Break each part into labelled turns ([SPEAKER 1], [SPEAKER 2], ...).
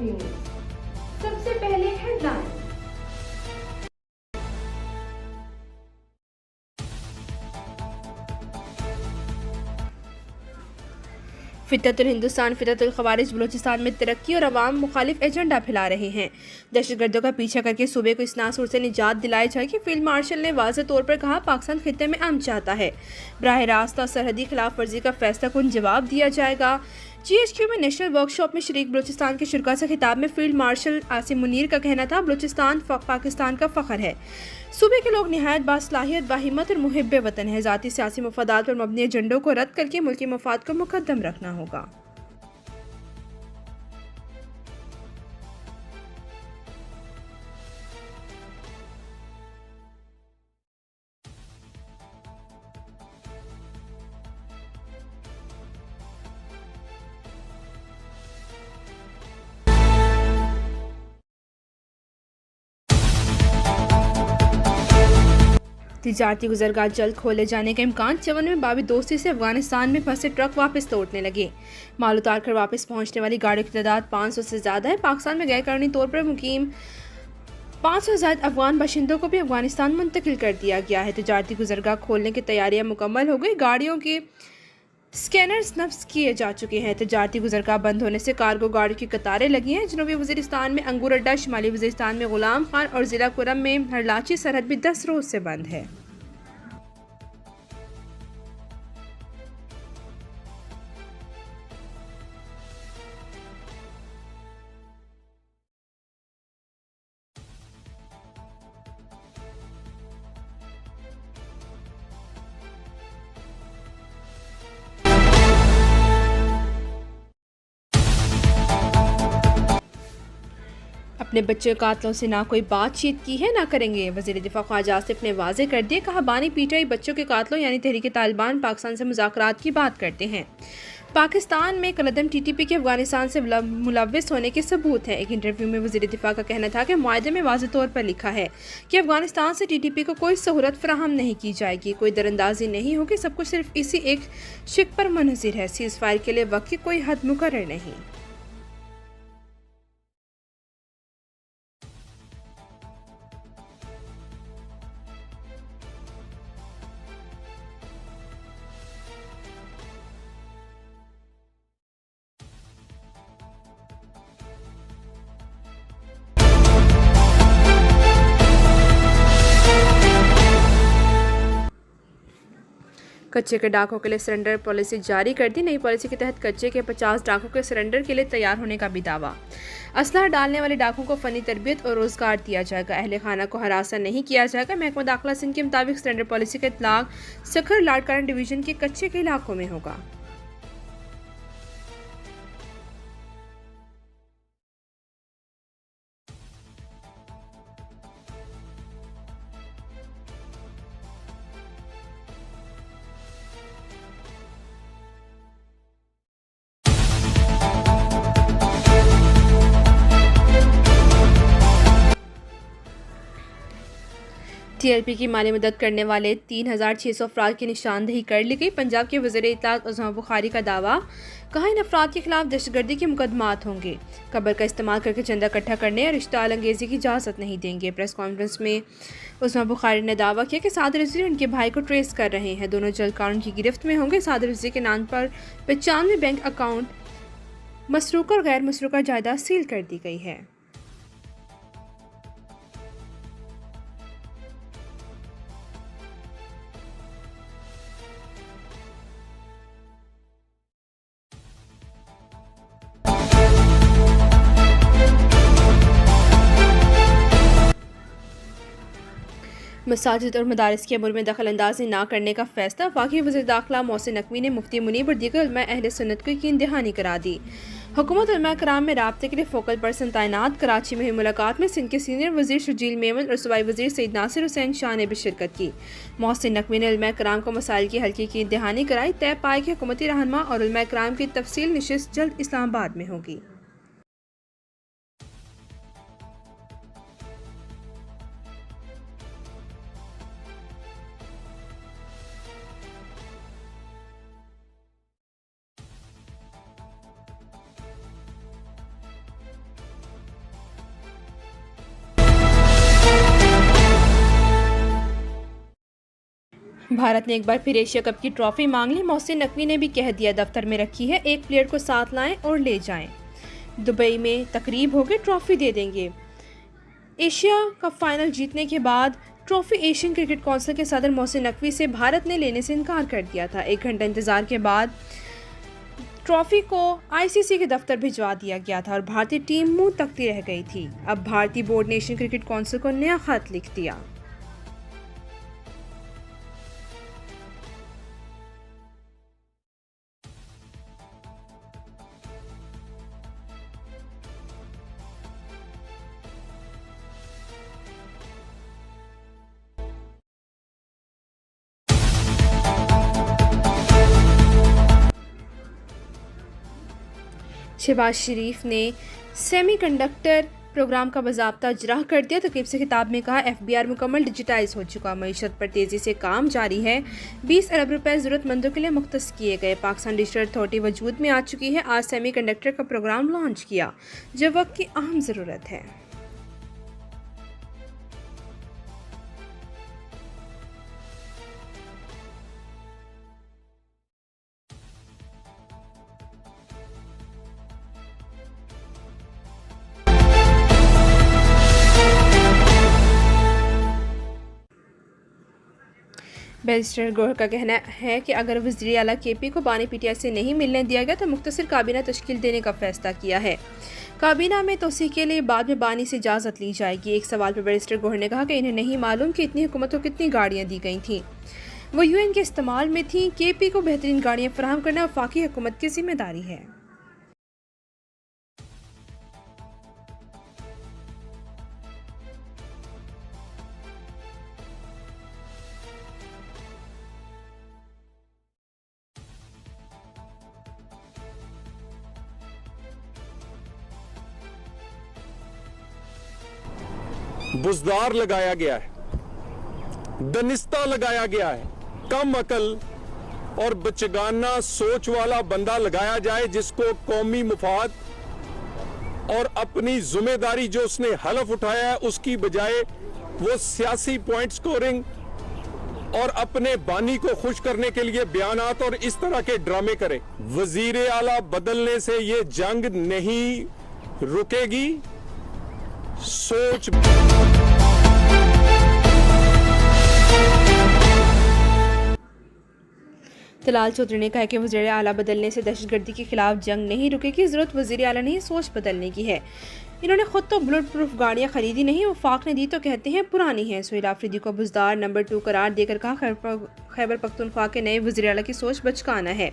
[SPEAKER 1] TV news. सबसे पहले headline. फितरतुल Hindustan फितरतुल खवारिज Balochistan में तरक्की और अवाम मुखालिफ एजेंडा फैला रहे हैं। दहशतगर्दों का पीछा करके सूबे को इस नासूर से निजात दिलाई जाएगी। फील्ड मार्शल ने वाज़ेह तौर पर कहा, पाकिस्तान खित्ते में अमन चाहता है। बराह रास्त और सरहदी खिलाफ वर्जी का फैसला कुन जवाब दिया जाएगा। GHQ में नेशनल वर्कशॉप में शरीक बलूचिस्तान के शुरा से खिताब में फील्ड मार्शल आसिम मुनीर का कहना था, बलूचिस्तान पाकिस्तान का फ़ख्र है। सूबे के लोग निहायत बासलाहियत, बाहिम्मत और मुहिब वतन है। ज़ाती सियासी मफादात पर मबनी एजेंडों को रद्द करके मुल्की मफाद को मुकद्दम रखना होगा। तिजारती गुजरगाह जल्द खोले जाने का इम्कान। चवन में बाबी दोस्ती से अफगानिस्तान में फंसे ट्रक वापस लौटने लगे। माल उतार कर वापस पहुंचने वाली गाड़ियों की तादाद 500 से ज़्यादा है। पाकिस्तान में गैरकानूनी तौर पर मुकीम 500 से ज़्यादा अफगान बाशिंदों को भी अफगानिस्तान मुंतकिल कर दिया गया है। तिजारती गुजरगाह खोलने की तैयारियां मुकम्मल हो गई। गाड़ियों के स्कैनर्स नफ्स किए जा चुके हैं। तिजारती गुजरगाह बंद होने से कार्गो गाड़ियों की कतारें लगी हैं। जनूबी वजीरिस्तान में अंगूर अड्डा, शिमाली वजीरिस्तान में गुलाम खान और ज़िला कुरम में हरलाची सरहद भी 10 रोज़ से बंद है। अपने बच्चे कातलों से ना कोई बातचीत की है, ना करेंगे। वज़ीर दिफा ख्वाजा आसिफ ने वाज़ेह कर दिया, कहा, बानी पीटीआई बच्चों के कातलों यानी तहरीक तालिबान पाकिस्तान से मुज़ाकरात की बात करते हैं। पाकिस्तान में कलदम TTP के अफगानिस्तान से मुलव्विस होने के सबूत हैं। एक इंटरव्यू में वज़ीर दिफा का कहना था कि मुआहदे में वाज़ेह तौर पर लिखा है कि अफगानिस्तान से TTP को कोई सहूलत फराहम नहीं की जाएगी, कोई दरअंदाजी नहीं होगी, सब कुछ सिर्फ इसी एक शिक पर मुनहसर है। सीज़ फायर के लिए वक्त की कोई हद मुकर्रर नहीं। कच्चे के डाकों के लिए सरेंडर पॉलिसी जारी कर दी। नई पॉलिसी के तहत कच्चे के 50 डाकों के सरेंडर के लिए तैयार होने का भी दावा। असलहा डालने वाले डाकों को फनी तरबियत और रोजगार दिया जाएगा। अहले खाना को हरासा नहीं किया जाएगा। महकमा दाखिला सिंध के मुताबिक सरेंडर पॉलिसी का इतलाक सखर लाड़काना डिवीजन के कच्चे के इलाकों में होगा। TLP की माली मदद करने वाले 3600 अफराद की निशानदेही कर ली गई। पंजाब के वज़ीर इत्तलात उस्मान बुखारी का दावा, कहा, इन अफराद के खिलाफ दहशतगर्दी के मुकदमात होंगे। कब्र का इस्तेमाल करके चंदा इकट्ठा करने और रिश्ता अंगेज़ी की इजाज़त नहीं देंगे। प्रेस कॉन्फ्रेंस में उस्मान बुखारी ने दावा किया कि सादिर रज़वी उनके भाई को ट्रेस कर रहे हैं। दोनों जल्द कानून की गिरफ्त में होंगे। सादिर रज़वी के नाम पर 95 बैंक अकाउंट, मसरूका और गैर मसरूका जायदाद सील कर दी गई है। मसाजिद और मदारिस के अमूर में दखल अंदाजी ना करने का फैसला। वफाकी वज़ीर दाखिला मोहसिन नकवी ने मुफ्ती मुनीब और दीगर उलमा अहले सुन्नत को यकीन दहानी करा दी। हुकूमत उलमा कराम में राब्ते के लिए फोकल पर्सन तैनात। कराची में हुई मुलाकात में सिंध के सीनियर वज़ीर शर्जील मेमन और सूबाई वज़ीर सैयद नासिर हुसैन शाह ने भी शिरकत की। मोहसिन नकवी ने उलमा कराम को मसाइल की हल की यकीन दहानी कराई। तय पाए कि हुकूमती रहनुमा और उलमा कराम की तफसील नशिस्त जल्द इस्लामाबाद में होगी। भारत ने एक बार फिर एशिया कप की ट्रॉफी मांग ली। मोहसिन नकवी ने भी कह दिया दफ्तर में रखी है, एक प्लेयर को साथ लाएं और ले जाएं। दुबई में तकरीब होगी, ट्रॉफी दे देंगे। एशिया कप फाइनल जीतने के बाद ट्रॉफी एशियन क्रिकेट काउंसिल के सदर मोहसिन नकवी से भारत ने लेने से इनकार कर दिया था। 1 घंटा इंतजार के बाद ट्रॉफी को आईसीसी के दफ्तर भिजवा दिया गया था और भारतीय टीम मुंह तकती रह गई थी। अब भारतीय बोर्ड ने एशियन क्रिकेट काउंसिल को नया खत लिख दिया। शहबाज शरीफ ने सेमीकंडक्टर प्रोग्राम का बाज़ाब्ता इजरा कर दिया। तकरीब से खिताब में कहा, एफबीआर मुकम्मल डिजिटाइज हो चुका, मईशत पर तेज़ी से काम जारी है। 20 अरब रुपए ज़रूरतमंदों के लिए मुख्तस किए गए। पाकिस्तान डिजिटल अथॉरिटी वजूद में आ चुकी है। आज सेमीकंडक्टर का प्रोग्राम लॉन्च किया, जो वक्त की अहम ज़रूरत है। बैरिस्टर गौहर का कहना है कि अगर वज़ीर आला केपी को बानी पीटीआई से नहीं मिलने दिया गया तो मुख्तसर काबीना तश्कील देने का फैसला किया है। काबीना में तोसी के लिए बाद में बानी से इजाज़त ली जाएगी। एक सवाल पर बैरिस्टर गौहर ने कहा कि इन्हें नहीं मालूम कि इतनी हुकूमत को कितनी गाड़ियाँ दी गई थीं, वो यूएन के इस्तेमाल में थीं। केपी को बेहतरीन गाड़ियाँ फराहम करना वफाकी हुकूमत की जिम्मेदारी है।
[SPEAKER 2] बुजदार लगाया गया है, दनिस्ता लगाया गया है, कम अकल और बचगाना सोच वाला बंदा लगाया जाए जिसको कौमी मुफाद और अपनी जिम्मेदारी जो उसने हलफ उठाया है उसकी बजाय वो सियासी पॉइंट स्कोरिंग और अपने बानी को खुश करने के लिए बयानात और इस तरह के ड्रामे करे। वजीर आला बदलने से ये जंग नहीं रुकेगी। सोच
[SPEAKER 1] तलाल चौधरी ने कहा कि वज़ीर आला बदलने से दहशतगर्दी के खिलाफ जंग नहीं रुकेगी, ज़रूरत वज़ीर आला नहीं सोच बदलने की है। इन्होंने खुद तो बुलेट प्रूफ गाड़ियाँ खरीदी नहीं, वफाक ने दी तो कहते हैं पुरानी है। सुहेल आफरीदी को बुजदार नंबर 2 करार देकर कहा, खैबर पख्तूनख्वा के नए वज़ीर आला की सोच बचकाना है,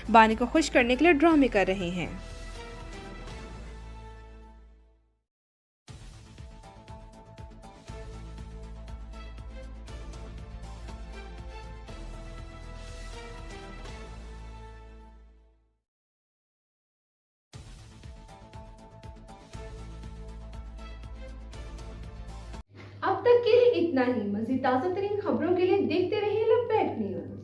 [SPEAKER 1] बानी को खुश करने के लिए ड्रामे कर रहे हैं। अब तक के लिए इतना ही। मज़ीद ताज़ा तरीन खबरों के लिए देखते रहिए लपैट न्यूज़।